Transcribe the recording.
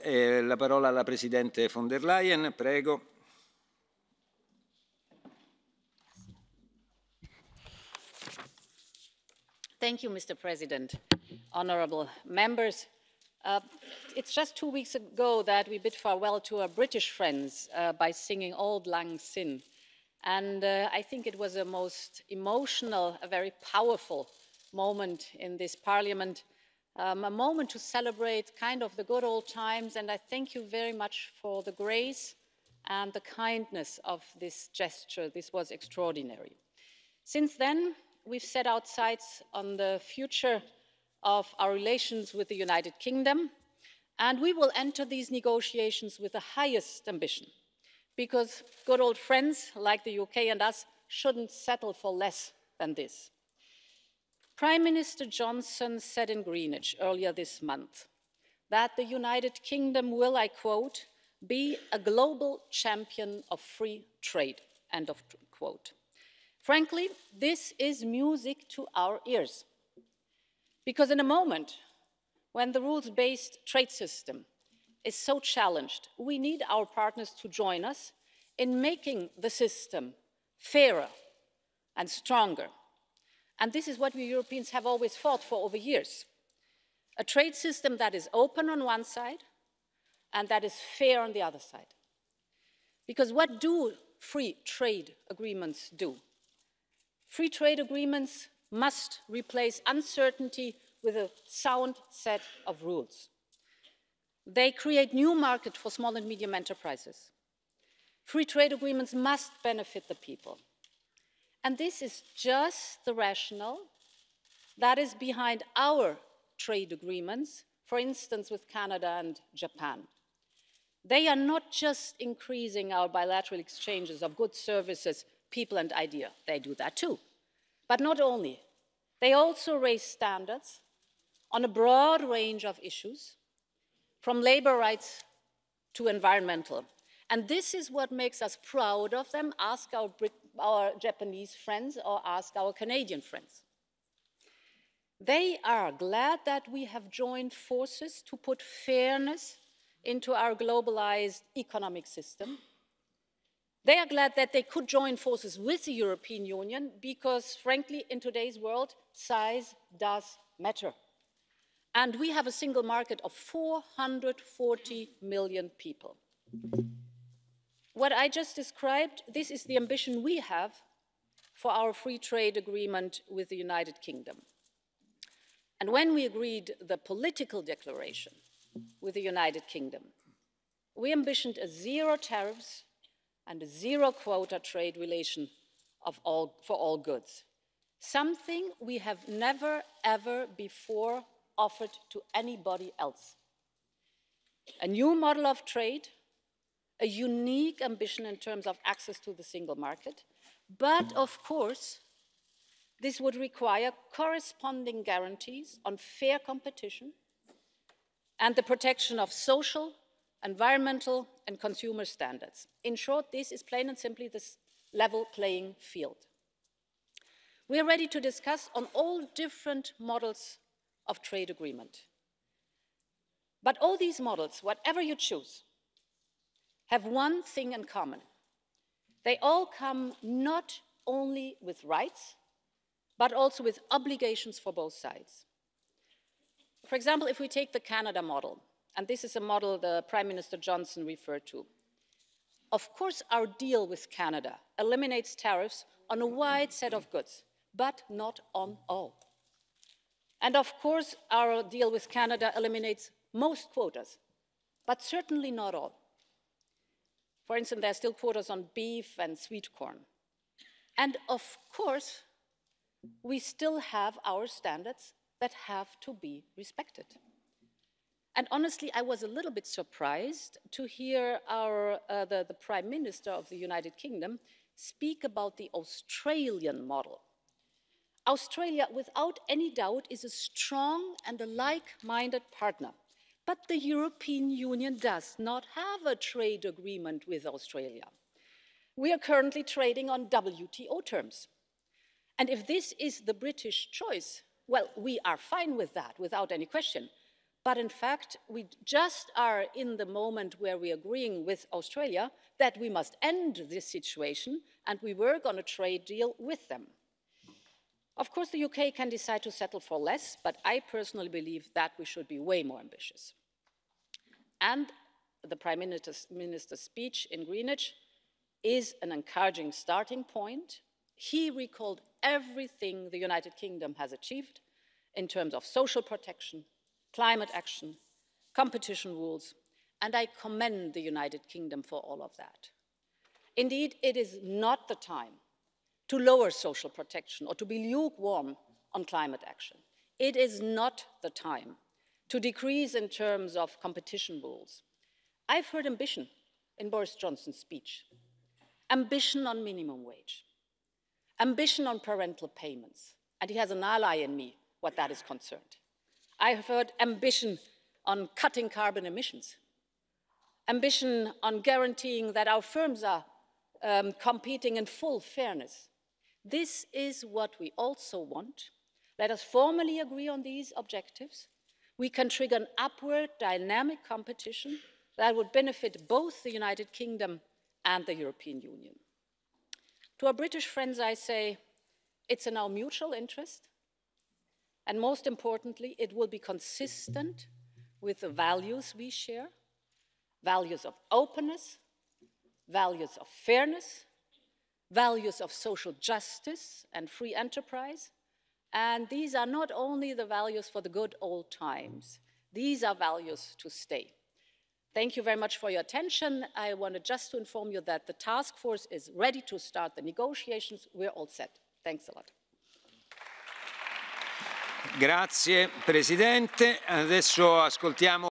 La parola alla Presidente von der Leyen, prego. Thank you, Mr. President. Honourable members, it's just 2 weeks ago that we bid farewell to our British friends by singing Auld Lang Syne. And I think it was a most emotional, a very powerful moment in this Parliament, a moment to celebrate kind of the good old times. And I thank you very much for the grace and the kindness of this gesture. This was extraordinary. Since then, we've set our sights on the future of our relations with the United Kingdom, and we will enter these negotiations with the highest ambition, because good old friends like the UK and us shouldn't settle for less than this. Prime Minister Johnson said in Greenwich earlier this month that the United Kingdom will, I quote, be a global champion of free trade, end of quote. Frankly, this is music to our ears, because in a moment when the rules-based trade system is so challenged, we need our partners to join us in making the system fairer and stronger. And this is what we Europeans have always fought for over years. A trade system that is open on one side and that is fair on the other side. Because what do free trade agreements do? Free trade agreements must replace uncertainty with a sound set of rules. They create new markets for small and medium enterprises. Free trade agreements must benefit the people. And this is just the rationale that is behind our trade agreements, for instance, with Canada and Japan. They are not just increasing our bilateral exchanges of goods, services, people and ideas. They do that too. But not only. They also raise standards on a broad range of issues, from labor rights to environmental. And this is what makes us proud of them. Ask our Japanese friends or ask our Canadian friends. They are glad that we have joined forces to put fairness into our globalized economic system. They are glad that they could join forces with the European Union because, frankly, in today's world, size does matter. And we have a single market of 440 million people. What I just described, this is the ambition we have for our free trade agreement with the United Kingdom. And when we agreed the political declaration with the United Kingdom, we ambitioned a zero tariffs and a zero quota trade relation for all goods, something we have never, ever before offered to anybody else. A new model of trade, a unique ambition in terms of access to the single market, but of course, this would require corresponding guarantees on fair competition and the protection of social, environmental and consumer standards. In short, this is plain and simply this level playing field. We are ready to discuss on all different models of trade agreement. But all these models, whatever you choose, have one thing in common. They all come not only with rights, but also with obligations for both sides. For example, if we take the Canada model, and this is a model the Prime Minister Johnson referred to, of course our deal with Canada eliminates tariffs on a wide set of goods, but not on all. And of course our deal with Canada eliminates most quotas, but certainly not all. For instance, there are still quotas on beef and sweet corn. And of course, we still have our standards that have to be respected. And honestly, I was a little bit surprised to hear the Prime Minister of the United Kingdom speak about the Australian model. Australia, without any doubt, is a strong and a like-minded partner. But the European Union does not have a trade agreement with Australia. We are currently trading on WTO terms. And if this is the British choice, well, we are fine with that, without any question. But in fact, we just are in the moment where we're agreeing with Australia that we must end this situation and we work on a trade deal with them. Of course, the UK can decide to settle for less, but I personally believe that we should be way more ambitious. And the Prime Minister's speech in Greenwich is an encouraging starting point. He recalled everything the United Kingdom has achieved in terms of social protection, climate action, competition rules, and I commend the United Kingdom for all of that. Indeed, it is not the time to lower social protection or to be lukewarm on climate action. It is not the time to decrease in terms of competition rules. I've heard ambition in Boris Johnson's speech. Ambition on minimum wage, ambition on parental payments, and he has an ally in me what that is concerned. I have heard ambition on cutting carbon emissions, ambition on guaranteeing that our firms are competing in full fairness. This is what we also want. Let us formally agree on these objectives. We can trigger an upward dynamic competition that would benefit both the United Kingdom and the European Union. To our British friends, I say, it's in our mutual interest, and most importantly, it will be consistent with the values we share, values of openness, values of fairness, values of social justice and free enterprise. And these are not only the values for the good old times, these are values to stay. Thank you very much for your attention. I wanted just to inform you that the task force is ready to start the negotiations. We're all set. Thanks a lot. Grazie Presidente. Adesso ascoltiamo